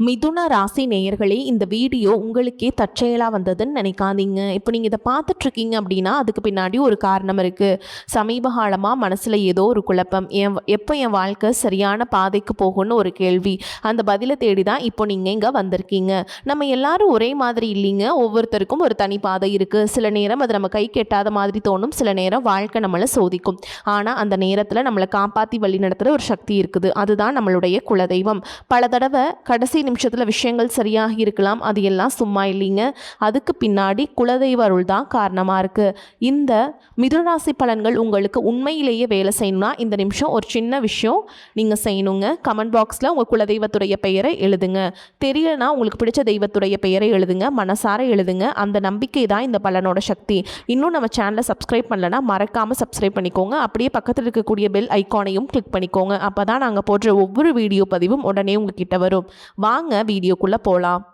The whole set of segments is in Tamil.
மிதுன ராசி நேயர்களே, இந்த வீடியோ உங்களுக்கே தற்செயலாக வந்ததுன்னு நினைக்காதீங்க. இப்போ நீங்கள் இதை பார்த்துட்ருக்கீங்க அப்படின்னா அதுக்கு பின்னாடி ஒரு காரணம் இருக்குது. சமீப காலமாக மனசில் ஏதோ ஒரு குழப்பம், எப்போ என் வாழ்க்கை சரியான பாதைக்கு போகும்னு ஒரு கேள்வி. அந்த பதிலை தேடி தான் இப்போ நீங்கள் இங்கே வந்திருக்கீங்க. நம்ம எல்லாரும் ஒரே மாதிரி இல்லைங்க. ஒவ்வொருத்தருக்கும் ஒரு தனி பாதை இருக்குது. சில நேரம் அது நம்ம கை கெட்டாத மாதிரி தோணும், சில நேரம் வாழ்க்கை நம்மளை சோதிக்கும். ஆனால் அந்த நேரத்தில் நம்மளை காப்பாற்றி வழி நடத்துகிற ஒரு சக்தி இருக்குது. அதுதான் நம்மளுடைய குலதெய்வம். பல தடவை கடைசி நிமிஷத்தில் விஷயங்கள் சரியாக இருக்கலாம், அது எல்லாம் சும்மா இல்லைங்க. அதுக்கு பின்னாடி குலதெய்வ அருள் தான் காரணமாக இருக்குது. இந்த மிதுனராசி பலன்கள் உங்களுக்கு உண்மையிலேயே வேலை செய்யணும்னா இந்த நிமிஷம் ஒரு சின்ன விஷயம் நீங்கள் செய்யணுங்க. கமெண்ட் பாக்ஸில் உங்கள் குலதெய்வத்துடைய பெயரை எழுதுங்க. தெரியலனா உங்களுக்கு பிடிச்ச தெய்வத்துடைய பெயரை எழுதுங்க, மனசார எழுதுங்க. அந்த நம்பிக்கை தான் இந்த பலனோட சக்தி. இன்னும் நம்ம சேனலை சப்ஸ்கிரைப் பண்ணலன்னா மறக்காமல் சப்ஸ்கிரைப் பண்ணிக்கோங்க. அப்படியே பக்கத்தில் இருக்கக்கூடிய பெல் ஐக்கானையும் கிளிக் பண்ணிக்கோங்க. அப்போ தான் நாங்கள் போடுற ஒவ்வொரு வீடியோ பதிவும் உடனே உங்ககிட்ட வரும். வாங்க வீடியோக்குள்ளே போகலாம்.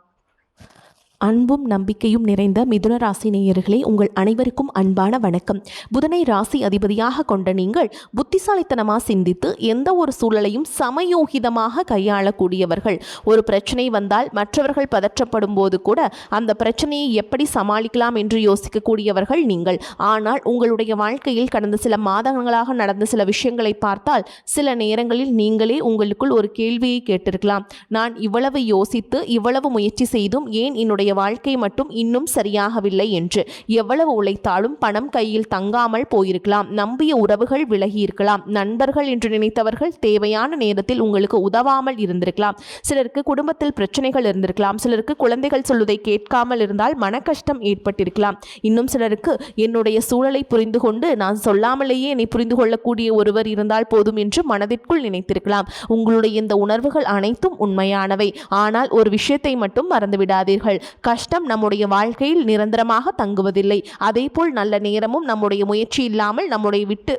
அன்பும் நம்பிக்கையும் நிறைந்த மிதுன ராசி நேயர்களே, உங்கள் அனைவருக்கும் அன்பான வணக்கம். புதனை ராசி அதிபதியாக கொண்ட நீங்கள் புத்திசாலித்தனமாக சிந்தித்து எந்த ஒரு சூழலையும் சமயோகிதமாக கையாளக்கூடியவர்கள். ஒரு பிரச்சனை வந்தால் மற்றவர்கள் பதற்றப்படும் போது கூட அந்த பிரச்சனையை எப்படி சமாளிக்கலாம் என்று யோசிக்கக்கூடியவர்கள் நீங்கள். ஆனால் உங்களுடைய வாழ்க்கையில் கடந்த சில மாதங்களாக நடந்த சில விஷயங்களை பார்த்தால் சில நேரங்களில் நீங்களே உங்களுக்குள் ஒரு கேள்வியை கேட்டிருக்கலாம். நான் இவ்வளவு யோசித்து இவ்வளவு முயற்சி செய்தும் ஏன் என்னுடைய வாழ்க்கை மட்டும் இன்னும் சரியாகவில்லை என்று. எவ்வளவு உழைத்தாலும் பணம் கையில் தங்காமல் போயிருக்கலாம். நம்பிய உறவுகள் விலகி இருக்கலாம். நண்பர்கள் என்று நினைத்தவர்கள் தேவையான நேரத்தில் உங்களுக்கு உதவாமல் இருந்திருக்கலாம். சிலருக்கு குடும்பத்தில் பிரச்சனைகள் இருந்திருக்கலாம். சிலருக்கு குழந்தைகள் சொல்வதை கேட்காமல் இருந்தால் மன கஷ்டம் ஏற்பட்டிருக்கலாம். இன்னும் சிலருக்கு என்னுடைய சூழலை புரிந்து கொண்டு நான் சொல்லாமலேயே என்னை புரிந்து கொள்ளக்கூடிய ஒருவர் இருந்தால் போதும் என்று மனதிற்குள் நினைத்திருக்கலாம். உங்களுடைய இந்த உணர்வுகள் அனைத்தும் உண்மையானவை. ஆனால் ஒரு விஷயத்தை மட்டும் மறந்துவிடாதீர்கள். கஷ்டம் நம்முடைய வாழ்க்கையில் நிரந்தரமாக தங்குவதில்லை. அதேபோல் நல்ல நேரமும் நம்முடைய முயற்சி இல்லாமல் நம்முடைய விட்டு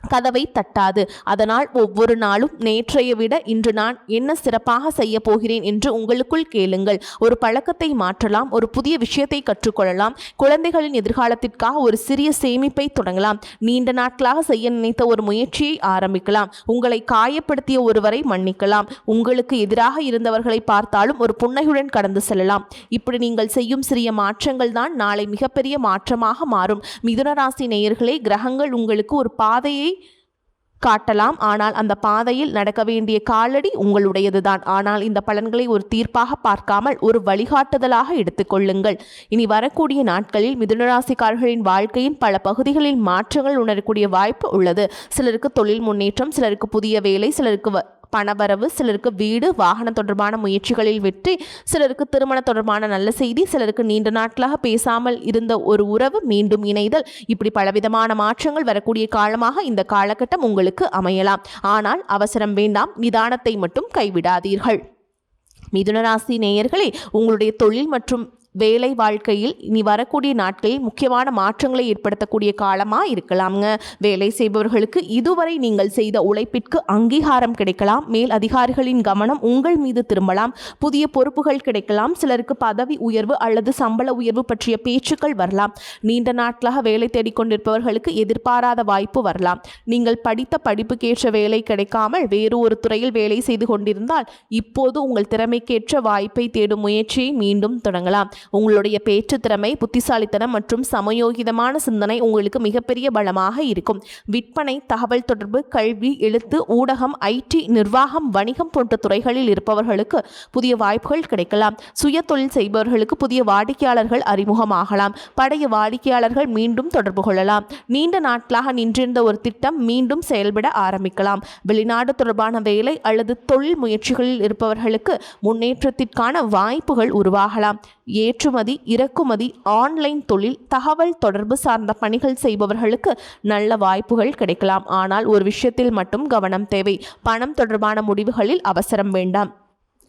கதவை தட்டாது. அதனால் ஒவ்வொரு நாளும் நேற்றைய விட இன்று நான் என்ன சிறப்பாக செய்ய போகிறேன் என்று உங்களுக்குள் கேளுங்கள். ஒரு பழக்கத்தை மாற்றலாம், ஒரு புதிய விஷயத்தை கற்றுக்கொள்ளலாம், குழந்தைகளின் எதிர்காலத்திற்காக ஒரு சிறிய சேமிப்பை தொடங்கலாம், நீண்ட நாட்களாக செய்ய நினைத்த ஒரு முயற்சியை ஆரம்பிக்கலாம், உங்களை காயப்படுத்திய ஒருவரை மன்னிக்கலாம், உங்களுக்கு எதிராக இருந்தவர்களை பார்த்தாலும் ஒரு புன்னகையுடன் கடந்து செல்லலாம். இப்படி நீங்கள் செய்யும் சிறிய மாற்றங்கள் தான் நாளை மிகப்பெரிய மாற்றமாக மாறும். மிதுனராசி நேயர்களே, கிரகங்கள் உங்களுக்கு ஒரு பாதையை காட்டலாம். ஆனால் அந்த பாதையில் நடக்க வேண்டிய காலடி உங்களுடையதுதான். ஆனால் இந்த பலன்களை ஒரு தீர்ப்பாக பார்க்காமல் ஒரு வழிகாட்டுதலாக எடுத்துக்கொள்ளுங்கள். இனி வரக்கூடிய நாட்களில் மிதுனராசிக்காரர்களின் வாழ்க்கையின் பல பகுதிகளில் மாற்றங்கள் உணரக்கூடிய வாய்ப்பு உள்ளது. சிலருக்கு தொழில் முன்னேற்றம், சிலருக்கு புதிய வேலை, சிலருக்கு பணவரவு, சிலருக்கு வீடு வாகனம் தொடர்பான முயற்சிகளில் வெற்றி, சிலருக்கு திருமண தொடர்பான நல்ல செய்தி, சிலருக்கு நீண்ட நாட்களாக பேசாமல் இருந்த ஒரு உறவு மீண்டும் இணைதல். இப்படி பலவிதமான மாற்றங்கள் வரக்கூடிய காலமாக இந்த காலகட்டம் உங்களுக்கு அமையலாம். ஆனால் அவசரம் வேண்டாம், நிதானத்தை மட்டும் கைவிடாதீர்கள். மிதுனராசி நேயர்களே, உங்களுடைய தொழில் மற்றும் வேலை வாழ்க்கையில் இனி வரக்கூடிய நாட்களில் முக்கியமான மாற்றங்களை ஏற்படுத்தக்கூடிய காலமாக இருக்கலாம்ங்க. வேலை செய்பவர்களுக்கு இதுவரை நீங்கள் செய்த உழைப்பிற்கு அங்கீகாரம் கிடைக்கலாம். மேல் அதிகாரிகளின் கவனம் உங்கள் மீது திரும்பலாம். புதிய பொறுப்புகள் கிடைக்கலாம். சிலருக்கு பதவி உயர்வு அல்லது சம்பள உயர்வு பற்றிய பேச்சுக்கள் வரலாம். நீண்ட நாட்களாக வேலை தேடிக்கொண்டிருப்பவர்களுக்கு எதிர்பாராத வாய்ப்பு வரலாம். நீங்கள் படித்த படிப்புக்கேற்ற வேலை கிடைக்காமல் வேறு ஒரு துறையில் வேலை செய்து கொண்டிருந்தால் இப்போது உங்கள் திறமைக்கேற்ற வாய்ப்பை தேடும் முயற்சியை மீண்டும் தொடங்கலாம். உங்களுடைய பேச்சு திறமை, புத்திசாலித்தனம் மற்றும் சமயோகிதமான சிந்தனை உங்களுக்கு மிகப்பெரிய பலமாக இருக்கும். விற்பனை, தகவல் தொடர்பு, கல்வி, எழுத்து, ஊடகம், ஐடி, நிர்வாகம், வணிகம் போன்ற துறைகளில் இருப்பவர்களுக்கு புதிய வாய்ப்புகள் கிடைக்கலாம். சுய தொழில் செய்பவர்களுக்கு புதிய வாடிக்கையாளர்கள் அறிமுகமாகலாம். பழைய வாடிக்கையாளர்கள் மீண்டும் தொடர்பு கொள்ளலாம். நீண்ட நாட்களாக நின்றிருந்த ஒரு திட்டம் மீண்டும் செயல்பட ஆரம்பிக்கலாம். வெளிநாடு தொடர்பான வேலை அல்லது தொழில் முயற்சிகளில் இருப்பவர்களுக்கு முன்னேற்றத்திற்கான வாய்ப்புகள் உருவாகலாம். ஏற்றுமதி, இறக்குமதி, ஆன்லைன் தொழில், தகவல் தொடர்பு சார்ந்த பணிகள் செய்பவர்களுக்கு நல்ல வாய்ப்புகள் கிடைக்கலாம். ஆனால் ஒரு விஷயத்தில் மட்டும் கவனம் தேவை. பணம் தொடர்பான முடிவுகளில் அவசரம் வேண்டாம்.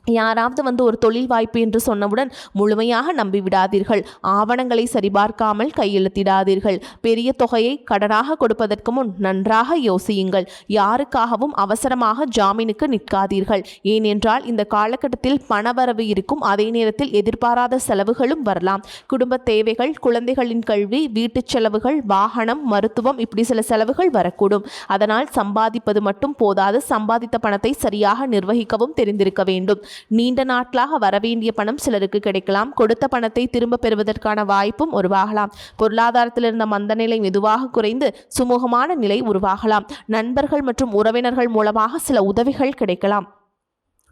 யாராவது ஒரு தொழில் வாய்ப்பு என்று சொன்னவுடன் முழுமையாக நம்பிவிடாதீர்கள். ஆவணங்களை சரிபார்க்காமல் கையெழுத்திடாதீர்கள். பெரிய தொகையை கடனாக கொடுப்பதற்கு முன் நன்றாக யோசியுங்கள். யாருக்காகவும் அவசரமாக ஜாமீனுக்கு நிற்காதீர்கள். ஏனென்றால் இந்த காலகட்டத்தில் பணவரவு இருக்கும், அதே நேரத்தில் எதிர்பாராத செலவுகளும் வரலாம். குடும்ப தேவைகள், குழந்தைகளின் கல்வி, வீட்டுச் செலவுகள், வாகனம், மருத்துவம், இப்படி சில செலவுகள் வரக்கூடும். அதனால் சம்பாதிப்பது மட்டும் போதாது, சம்பாதித்த பணத்தை சரியாக நிர்வகிக்கவும் தெரிந்திருக்க வேண்டும். நீண்ட நாட்களாக வரவேண்டிய பணம் சிலருக்கு கிடைக்கலாம். கொடுத்த பணத்தை திரும்ப பெறுவதற்கான வாய்ப்பும் உருவாகலாம். பொருளாதாரத்தில் இருந்த மந்த நிலை மெதுவாக குறைந்து சுமூகமான நிலை உருவாகலாம். நண்பர்கள் மற்றும் உறவினர்கள் மூலமாக சில உதவிகள் கிடைக்கலாம்.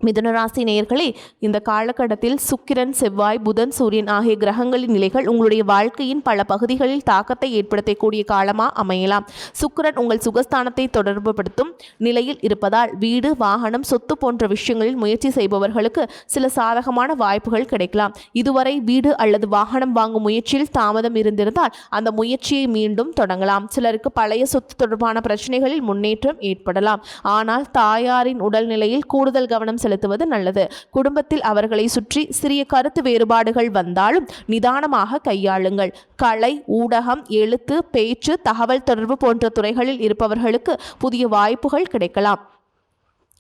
மிதுனராசி நேயர்களே, இந்த காலகட்டத்தில் சுக்கிரன், செவ்வாய், புதன், சூரியன் ஆகிய கிரகங்களின் நிலைகள் உங்களுடைய வாழ்க்கையின் பல பகுதிகளில் தாக்கத்தை ஏற்படுத்தக்கூடிய காலமாக அமையலாம். சுக்கிரன் உங்கள் சுகஸ்தானத்தை தொடர்புபடுத்தும் நிலையில் இருப்பதால் வீடு, வாகனம், சொத்து போன்ற விஷயங்களில் முயற்சி செய்பவர்களுக்கு சில சாதகமான வாய்ப்புகள் கிடைக்கலாம். இதுவரை வீடு அல்லது வாகனம் வாங்கும் முயற்சியில் தாமதம் இருந்திருந்தால் அந்த முயற்சியை மீண்டும் தொடங்கலாம். சிலருக்கு பழைய சொத்து தொடர்பான பிரச்சனைகளில் முன்னேற்றம் ஏற்படலாம். ஆனால் தாயாரின் உடல்நிலையில் கூடுதல் கவனம் செலுத்துவது நல்லது. குடும்பத்தில் அவர்களை சுற்றி சிறிய கருத்து வேறுபாடுகள் வந்தாலும் நிதானமாக கையாளுங்கள். கலை, ஊடகம், எழுத்து, பேச்சு, தகவல் தொடர்பு போன்ற துறைகளில் இருப்பவர்களுக்கு புதிய வாய்ப்புகள் கிடைக்கலாம்.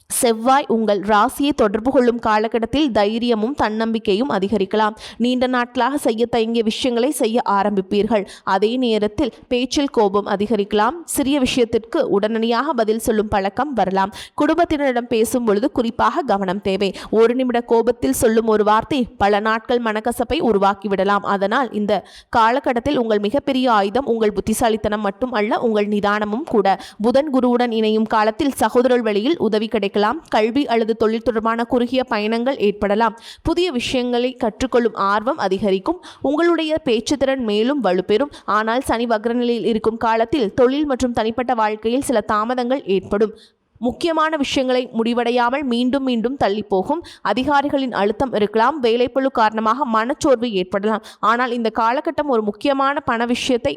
செவ்வாய் உங்கள் ராசியை தொடர்பு கொள்ளும் காலகட்டத்தில் தைரியமும் தன்னம்பிக்கையும் அதிகரிக்கலாம். நீண்ட நாட்களாக செய்ய தயங்கிய விஷயங்களை செய்ய ஆரம்பிப்பீர்கள். அதே நேரத்தில் பேச்சில் கோபம் அதிகரிக்கலாம். சிறிய விஷயத்திற்கு உடனடியாக பதில் சொல்லும் பழக்கம் வரலாம். குடும்பத்தினரிடம் பேசும் பொழுது குறிப்பாக கவனம் தேவை. ஒரு நிமிட கோபத்தில் சொல்லும் ஒரு வார்த்தை பல நாட்கள் மனக்கசப்பை உருவாக்கிவிடலாம். அதனால் இந்த காலகட்டத்தில் உங்கள் மிகப்பெரிய ஆயுதம் உங்கள் புத்திசாலித்தனம் மட்டும் அல்ல, உங்கள் நிதானமும் கூட. புதன் குருவுடன் இணையும் காலத்தில் சகோதரர் வழியில் உதவி கிடைக்கலாம். கல்வி அல்லது தொழில் தொடர்பான குறுகிய பயணங்கள் ஏற்படலாம். புதிய விஷயங்களை கற்றுக்கொள்ளும் ஆர்வம் அதிகரிக்கும். உங்களுடைய பேச்சுத்திறன் மேலும் வலுப்பெறும். ஆனால் சனி வக்ரநிலையில் இருக்கும் காலத்தில் தொழில் மற்றும் தனிப்பட்ட வாழ்க்கையில் சில தாமதங்கள் ஏற்படும். முக்கியமான விஷயங்களை முடிவடையாமல் மீண்டும் மீண்டும் தள்ளி போகும். அதிகாரிகளின் அழுத்தம் இருக்கலாம். வேலைப்பளு காரணமாக மனச்சோர்வு ஏற்படலாம். ஆனால் இந்த காலகட்டம் ஒரு முக்கியமான பண விஷயத்தை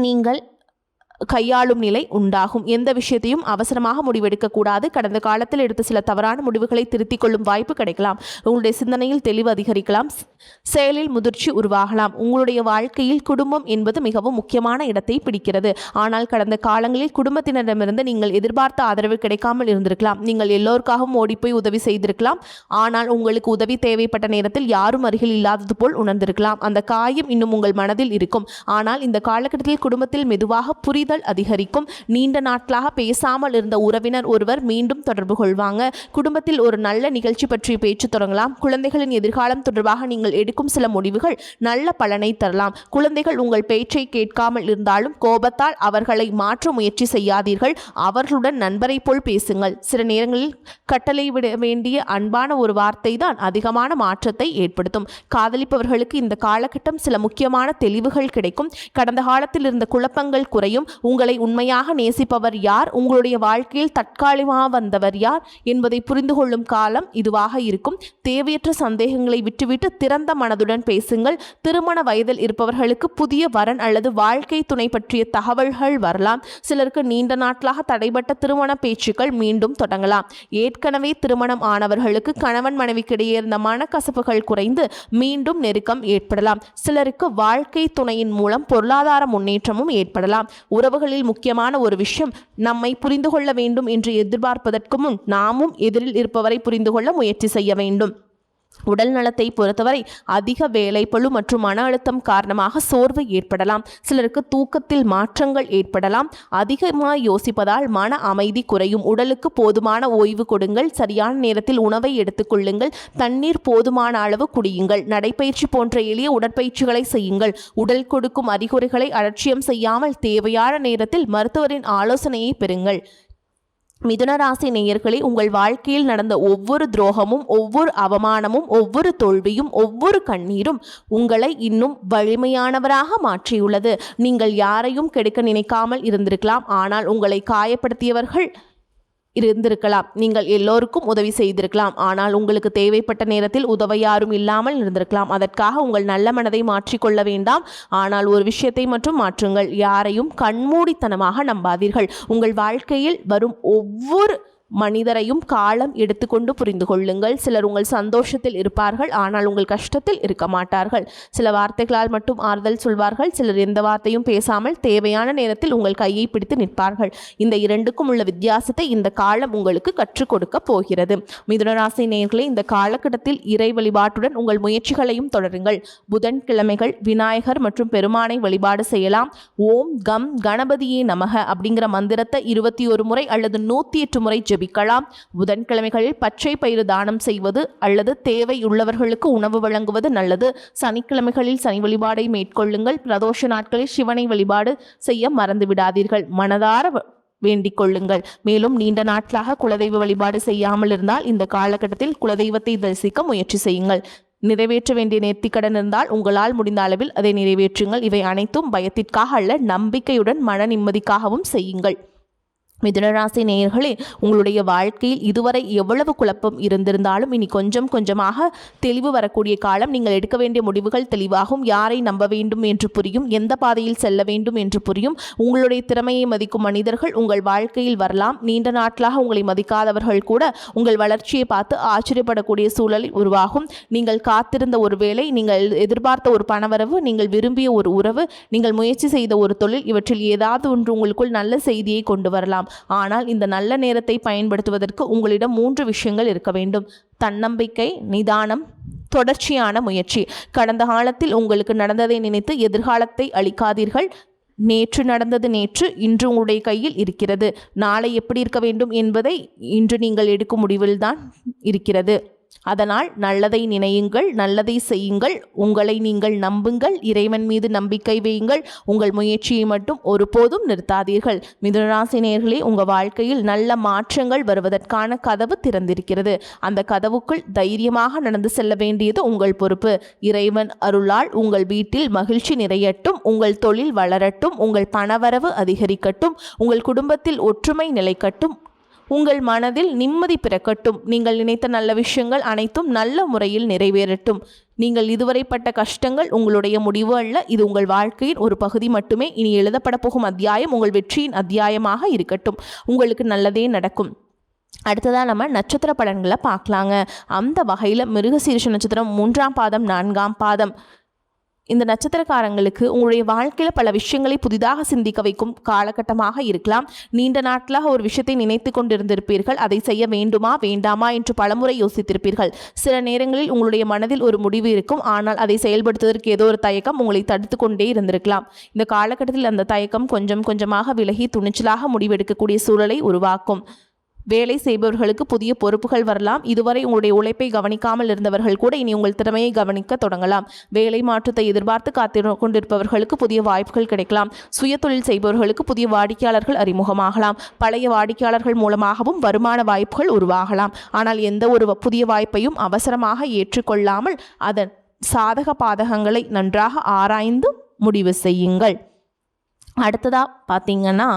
நீங்கள் கையாளும் நிலை உண்டாகும். எந்த விஷயத்தையும் அவசரமாக முடிவெடுக்கக்கூடாது. கடந்த காலத்தில் எடுத்த சில தவறான முடிவுகளை திருத்திக் கொள்ளும் வாய்ப்பு கிடைக்கலாம். உங்களுடைய சிந்தனையில் தெளிவு அதிகரிக்கலாம். செயலில் முதிர்ச்சி உருவாகலாம். உங்களுடைய வாழ்க்கையில் குடும்பம் என்பது மிகவும் முக்கியமான இடத்தை பிடிக்கிறது. ஆனால் கடந்த காலங்களில் குடும்பத்தினரிடமிருந்து நீங்கள் எதிர்பார்த்த ஆதரவு கிடைக்காமல் இருந்திருக்கலாம். நீங்கள் எல்லோருக்காகவும் ஓடிப்போய் உதவி செய்திருக்கலாம். ஆனால் உங்களுக்கு உதவி தேவைப்பட்ட நேரத்தில் யாரும் அருகில் இல்லாதது போல் உணர்ந்திருக்கலாம். அந்த காயம் இன்னும் உங்கள் மனதில் இருக்கும். ஆனால் இந்த காலகட்டத்தில் குடும்பத்தில் மெதுவாக அதிகரிக்கும். நீண்ட நாட்களாக பேசாமல் இருந்த உறவினர் ஒருவர் மீண்டும் தொடர்பு கொள்வாங்க. குடும்பத்தில் ஒரு நல்ல நிகழ்ச்சி பற்றி பேச்சு தொடங்கலாம். குழந்தைகளின் எதிர்காலம் தொடர்பாக நீங்கள் எடுக்கும் சில முடிவுகள் நல்ல பலனை தரலாம். குழந்தைகள் உங்கள் பேச்சை கேட்காமல் இருந்தாலும் கோபத்தால் அவர்களை மாற்ற முயற்சி செய்யாதீர்கள். அவர்களுடன் நண்பரை போல் பேசுங்கள். சில நேரங்களில் கட்டளை விட வேண்டிய அன்பான ஒரு வார்த்தை தான் அதிகமான மாற்றத்தை ஏற்படுத்தும். காதலிப்பவர்களுக்கு இந்த காலகட்டம் சில முக்கியமான தெளிவுகள் கிடைக்கும். கடந்த காலத்தில் இருந்த குழப்பங்கள் குறையும். உங்களை உண்மையாக நேசிப்பவர் யார், உங்களுடைய வாழ்க்கையில் தற்காலிகமாக வந்தவர் யார் என்பதை புரிந்து கொள்ளும் காலம் இதுவாக இருக்கும். தேவையற்ற சந்தேகங்களை விட்டுவிட்டு திறந்த மனதுடன் பேசுங்கள். திருமண வயதில் இருப்பவர்களுக்கு புதிய வரன் அல்லது வாழ்க்கை துணை பற்றிய தகவல்கள் வரலாம். சிலருக்கு நீண்ட நாட்களாக தடைபட்ட திருமண பேச்சுக்கள் மீண்டும் தொடங்கலாம். ஏற்கனவே திருமணம் ஆனவர்களுக்கு கணவன் மனைவிக்கிடையே இருந்த மனக்கசப்புகள் குறைந்து மீண்டும் நெருக்கம் ஏற்படலாம். சிலருக்கு வாழ்க்கை துணையின் மூலம் பொருளாதார முன்னேற்றமும் ஏற்படலாம். உறவுகளில் முக்கியமான ஒரு விஷயம், நம்மை புரிந்து கொள்ள வேண்டும் என்று எதிர்பார்ப்பதற்கு முன் நாமும் எதிரில் இருப்பவரை புரிந்து கொள்ள முயற்சி செய்ய வேண்டும். உடல் நலத்தை பொறுத்தவரை அதிக வேலைப்பளு மற்றும் மன அழுத்தம் காரணமாக சோர்வு ஏற்படலாம். சிலருக்கு தூக்கத்தில் மாற்றங்கள் ஏற்படலாம். அதிகமாக யோசிப்பதால் மன அமைதி குறையும். உடலுக்கு போதுமான ஓய்வு கொடுங்கள். சரியான நேரத்தில் உணவை எடுத்துக்கொள்ளுங்கள். தண்ணீர் போதுமான அளவு குடியுங்கள். நடைப்பயிற்சி போன்ற எளிய உடற்பயிற்சிகளை செய்யுங்கள். உடல் கொடுக்கும் அறிகுறிகளை அலட்சியம் செய்யாமல் தேவையான நேரத்தில் மருத்துவரின் ஆலோசனையை பெறுங்கள். மிதுனராசி நேயர்களே, உங்கள் வாழ்க்கையில் நடந்த ஒவ்வொரு துரோகமும், ஒவ்வொரு அவமானமும், ஒவ்வொரு தோல்வியும், ஒவ்வொரு கண்ணீரும் உங்களை இன்னும் வலிமையானவராக மாற்றியுள்ளது. நீங்கள் யாரையும் கெடுக்க நினைக்காமல் இருந்திருக்கலாம். ஆனால் உங்களை காயப்படுத்தியவர்கள் இருந்திருக்கலாம். நீங்கள் எல்லோருக்கும் உதவி செய்திருக்கலாம். ஆனால் உங்களுக்கு தேவைப்பட்ட நேரத்தில் உதவ யாரும் இல்லாமல் இருந்திருக்கலாம். அதற்காக உங்கள் நல்ல மனதை மாற்றிக்கொள்ள வேண்டாம். ஆனால் ஒரு விஷயத்தை மட்டும் மாற்றுங்கள். யாரையும் கண்மூடித்தனமாக நம்பாதீர்கள். உங்கள் வாழ்க்கையில் வரும் ஒவ்வொரு மனிதரையும் காலம் எடுத்துக்கொண்டு புரிந்து கொள்ளுங்கள். சிலர் உங்கள் சந்தோஷத்தில் இருப்பார்கள், ஆனால் உங்கள் கஷ்டத்தில் இருக்க மாட்டார்கள். சில வார்த்தைகளால் மட்டும் ஆறுதல் சொல்வார்கள். சிலர் எந்த வார்த்தையும் பேசாமல் தேவையான நேரத்தில் உங்கள் கையை பிடித்து நிற்பார்கள். இந்த இரண்டுக்கும் உள்ள வித்தியாசத்தை இந்த காலம் உங்களுக்கு கற்றுக் கொடுக்க போகிறது. மிதுனராசி நேயர்களே, இந்த காலகட்டத்தில் இறை வழிபாட்டுடன் உங்கள் முயற்சிகளையும் தொடருங்கள். புதன்கிழமைகள் விநாயகர் மற்றும் பெருமானை வழிபாடு செய்யலாம். ஓம் கம் கணபதியே நமக அப்படிங்கிற மந்திரத்தை 21 முறை அல்லது 108 முறை ஜெபிக்கலாம். புதன்கிழமைகளில் பச்சை பயிறு தானம் செய்வது அல்லது தேவையுள்ளவர்களுக்கு உணவு வழங்குவது நல்லது. சனிக்கிழமைகளில் சனி வழிபாடை மேற்கொள்ளுங்கள். பிரதோஷ நாட்களில் சிவனை வழிபாடு செய்ய மறந்து விடாதீர்கள். மனதார வேண்டிக் கொள்ளுங்கள். மேலும் நீண்ட நாட்களாக குலதெய்வ வழிபாடு செய்யாமல் இருந்தால் இந்த காலகட்டத்தில் குலதெய்வத்தை தரிசிக்க முயற்சி செய்யுங்கள். நிறைவேற்ற வேண்டிய நேர்த்திக்கடன் இருந்தால் உங்களால் முடிந்த அளவில் அதை நிறைவேற்றுங்கள். இவை அனைத்தும் பயத்திற்காக அல்ல, நம்பிக்கையுடன் மன நிம்மதிக்காகவும் செய்யுங்கள். மிதுனராசி நேயர்களே, உங்களுடைய வாழ்க்கையில் இதுவரை எவ்வளவு குழப்பம் இருந்திருந்தாலும் இனி கொஞ்சம் கொஞ்சமாக தெளிவு வரக்கூடிய காலம். நீங்கள் எடுக்க வேண்டிய முடிவுகள் தெளிவாகும். யாரை நம்ப வேண்டும் என்று புரியும். எந்த பாதையில் செல்ல வேண்டும் என்று புரியும். உங்களுடைய திறமையை மதிக்கும் மனிதர்கள் உங்கள் வாழ்க்கையில் வரலாம். நீண்ட நாட்களாக உங்களை மதிக்காதவர்கள் கூட உங்கள் வளர்ச்சியை பார்த்து ஆச்சரியப்படக்கூடிய சூழல் உருவாகும். நீங்கள் காத்திருந்த ஒரு வேலை, நீங்கள் எதிர்பார்த்த ஒரு பணவரவு, நீங்கள் விரும்பிய ஒரு உறவு, நீங்கள் முயற்சி செய்த ஒரு தொழில், இவற்றில் ஏதாவது ஒன்று உங்களுக்குள் நல்ல செய்தியை கொண்டு வரலாம். ஆனால் இந்த நல்ல நேரத்தை பயன்படுத்துவதற்கு உங்களிடம் 3 விஷயங்கள் இருக்க வேண்டும். தன்னம்பிக்கை, நிதானம், தொடர்ச்சியான முயற்சி. கடந்த காலத்தில் உங்களுக்கு நடந்ததை நினைத்து எதிர்காலத்தை அளிக்காதீர்கள். நேற்று நடந்தது நேற்று, இன்று உங்களுடைய கையில் இருக்கிறது. நாளை எப்படி இருக்க வேண்டும் என்பதை இன்று நீங்கள் எடுக்கும் முடிவில்தான் இருக்கிறது. அதனால் நல்லதை நினையுங்கள், நல்லதை செய்யுங்கள், உங்களை நீங்கள் நம்புங்கள், இறைவன் மீது நம்பிக்கை வையுங்கள். உங்கள் முயற்சியை மட்டும் ஒருபோதும் நிறுத்தாதீர்கள். மிதுனராசி நேயர்களே, உங்கள் வாழ்க்கையில் நல்ல மாற்றங்கள் வருவதற்கான கதவு திறந்திருக்கிறது. அந்த கதவுக்குள் தைரியமாக நடந்து செல்ல வேண்டியது உங்கள் பொறுப்பு. இறைவன் அருளால் உங்கள் வீட்டில் மகிழ்ச்சி நிறையட்டும், உங்கள் தொழில் வளரட்டும், உங்கள் பணவரவு அதிகரிக்கட்டும், உங்கள் குடும்பத்தில் ஒற்றுமை நிலைக்கட்டும், உங்கள் மனதில் நிம்மதி பிறக்கட்டும். நீங்கள் நினைத்த நல்ல விஷயங்கள் அனைத்தும் நல்ல முறையில் நிறைவேறட்டும். நீங்கள் இதுவரை பட்ட கஷ்டங்கள் உங்களுடைய முடிவு அல்ல, இது உங்கள் வாழ்க்கையின் ஒரு பகுதி மட்டுமே. இனி எழுதப்பட போகும் அத்தியாயம் உங்கள் வெற்றியின் அத்தியாயமாக இருக்கட்டும். உங்களுக்கு நல்லதே நடக்கும். அடுத்ததாக நம்ம நட்சத்திர பலன்களை பார்க்கலாங்க. அந்த வகையில் மிருகசீரிஷ நட்சத்திரம் 3ஆம் பாதம் 4ஆம் பாதம் இந்த நட்சத்திரக்காரங்களுக்கு உங்களுடைய வாழ்க்கையில் பல விஷயங்களை புதிதாக சிந்திக்க வைக்கும் காலகட்டமாக இருக்கலாம். நீண்ட நாட்களாக ஒரு விஷயத்தை நினைத்து கொண்டிருந்திருப்பீர்கள். அதை செய்ய வேண்டுமா வேண்டாமா என்று பலமுறை யோசித்திருப்பீர்கள். சில நேரங்களில் உங்களுடைய மனதில் ஒரு முடிவு இருக்கும், ஆனால் அதை செயல்படுத்துவதற்கு ஏதோ ஒரு தயக்கம் உங்களை தடுத்து கொண்டே இருந்திருக்கலாம். இந்த காலகட்டத்தில் அந்த தயக்கம் கொஞ்சம் கொஞ்சமாக விலகி துணிச்சலாக முடிவெடுக்கக்கூடிய சூழலை உருவாக்கும். வேலை செய்பவர்களுக்கு புதிய பொறுப்புகள் வரலாம். இதுவரை உங்களுடைய உழைப்பை கவனிக்காமல் இருந்தவர்கள் கூட இனி உங்கள் திறமையை கவனிக்க தொடங்கலாம். வேலை மாற்றத்தை எதிர்பார்த்து காத்து கொண்டிருப்பவர்களுக்கு புதிய வாய்ப்புகள் கிடைக்கலாம். சுய தொழில் செய்பவர்களுக்கு புதிய வாடிக்கையாளர்கள் அறிமுகமாகலாம். பழைய வாடிக்கையாளர்கள் மூலமாகவும் வருமான வாய்ப்புகள் உருவாகலாம். ஆனால் எந்த ஒரு புதிய வாய்ப்பையும் அவசரமாக ஏற்றுக்கொள்ளாமல் அதன் சாதக பாதகங்களை நன்றாக ஆராய்ந்து முடிவு செய்யுங்கள். அடுத்ததாக பார்த்தீங்கன்னா,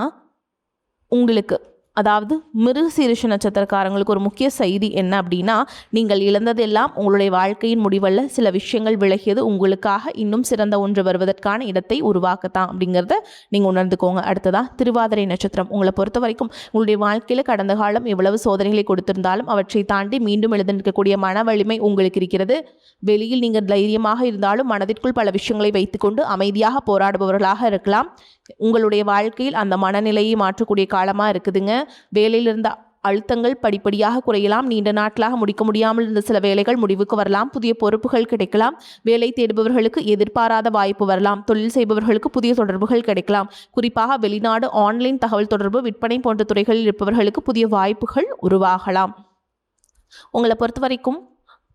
உங்களுக்கு அதாவது மிருகசீரிஷ நட்சத்திரக்காரங்களுக்கு ஒரு முக்கிய செய்தி என்ன அப்படின்னா, நீங்கள் இழந்ததெல்லாம் உங்களுடைய வாழ்க்கையின் முடிவல்ல. சில விஷயங்கள் விலகியது உங்களுக்காக இன்னும் சிறந்த ஒன்று வருவதற்கான இடத்தை உருவாக்கத்தான் அப்படிங்கிறத நீங்கள் உணர்ந்துக்கோங்க. அடுத்ததாக திருவாதிரை நட்சத்திரம். உங்களை பொறுத்த வரைக்கும் உங்களுடைய வாழ்க்கையில் கடந்த காலம் எவ்வளவு சோதனைகளை கொடுத்திருந்தாலும் அவற்றை தாண்டி மீண்டும் எழுந்திருக்கக்கூடிய மன வலிமை உங்களுக்கு இருக்கிறது. வெளியில் நீங்கள் தைரியமாக இருந்தாலும் மனதிற்குள் பல விஷயங்களை வைத்துக்கொண்டு அமைதியாக போராடுபவர்களாக இருக்கலாம். உங்களுடைய வாழ்க்கையில் அந்த மனநிலையை மாற்றக்கூடிய காலமாக இருக்குதுங்க. வேலையில் இருந்த அழுத்தங்கள் படிப்படியாக குறையலாம். நீண்ட நாட்களாக முடிக்க முடியாமல் இருந்த சில வேலைகள் முடிவுக்கு வரலாம். புதிய பொறுப்புகள் கிடைக்கலாம். வேலை தேடுபவர்களுக்கு எதிர்பாராத வாய்ப்பு வரலாம். தொழில் செய்பவர்களுக்கு புதிய தொடர்புகள் கிடைக்கலாம். குறிப்பாக வெளிநாடு, ஆன்லைன் தகவல் தொடர்பு, விற்பனை போன்ற துறைகளில் இருப்பவர்களுக்கு புதிய வாய்ப்புகள் உருவாகலாம். உங்களை பொறுத்த வரைக்கும்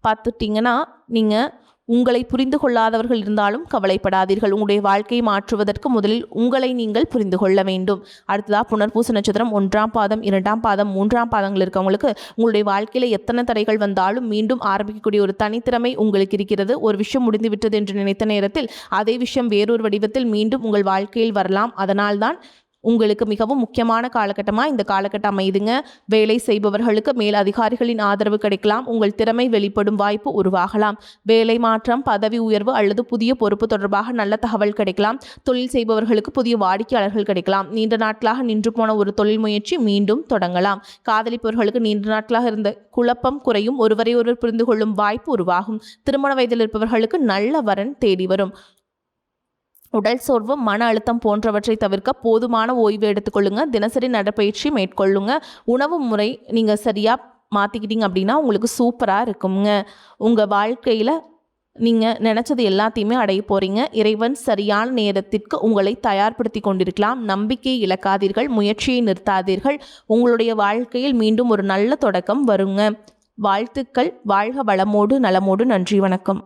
பார்த்துட்டிங்கன்னா, நீங்கள் உங்களை புரிந்து கொள்ளாதவர்கள் இருந்தாலும் கவலைப்படாதீர்கள். உங்களுடைய வாழ்க்கையை மாற்றுவதற்கு முதலில் உங்களை நீங்கள் புரிந்து கொள்ள வேண்டும். அடுத்ததாக புனர்பூச நட்சத்திரம் 1ஆம் பாதம் 2ஆம் பாதம் 3ஆம் பாதங்கள் இருக்கவங்களுக்கு உங்களுடைய வாழ்க்கையில் எத்தனை தடைகள் வந்தாலும் மீண்டும் ஆரம்பிக்கக்கூடிய ஒரு தனித்திறமை உங்களுக்கு இருக்கிறது. ஒரு விஷயம் முடிந்து விட்டது என்று நினைத்த நேரத்தில் அதே விஷயம் வேறொரு வடிவத்தில் மீண்டும் உங்கள் வாழ்க்கையில் வரலாம். அதனால்தான் உங்களுக்கு மிகவும் முக்கியமான காலகட்டமாக இந்த காலகட்டம் அமைதுங்க. வேலை செய்பவர்களுக்கு மேல் அதிகாரிகளின் ஆதரவு கிடைக்கலாம். உங்கள் திறமை வெளிப்படும் வாய்ப்பு உருவாகலாம். வேலை மாற்றம், பதவி உயர்வு அல்லது புதிய பொறுப்பு தொடர்பாக நல்ல தகவல் கிடைக்கலாம். தொழில் செய்பவர்களுக்கு புதிய வாடிக்கையாளர்கள் கிடைக்கலாம். நீண்ட நாட்களாக நின்று போன ஒரு தொழில் முயற்சி மீண்டும் தொடங்கலாம். காதலிப்பவர்களுக்கு நீண்ட நாட்களாக இருந்த குழப்பம் குறையும். ஒருவரை ஒருவர் புரிந்து கொள்ளும் வாய்ப்பு உருவாகும். திருமண வயதில் இருப்பவர்களுக்கு நல்ல வரன் தேடி வரும். உடல் சோர்வு, மன அழுத்தம் போன்றவற்றை தவிர்க்க போதுமான ஓய்வு எடுத்துக்கொள்ளுங்க. தினசரி நடைப்பயிற்சி மேற்கொள்ளுங்க. உணவு முறை நீங்கள் சரியாக மாற்றிக்கிட்டீங்க அப்படின்னா உங்களுக்கு சூப்பராக இருக்குங்க. உங்கள் வாழ்க்கையில் நீங்கள் நினச்சது எல்லாத்தையுமே அடைய போகிறீங்க. இறைவன் சரியான நேரத்திற்கு உங்களை தயார்படுத்தி கொண்டிருக்கலாம். நம்பிக்கையை இழக்காதீர்கள், முயற்சியை நிறுத்தாதீர்கள். உங்களுடைய வாழ்க்கையில் மீண்டும் ஒரு நல்ல தொடக்கம் வருங்க. வாழ்த்துக்கள். வாழ்க வளமோடு நலமோடு. நன்றி, வணக்கம்.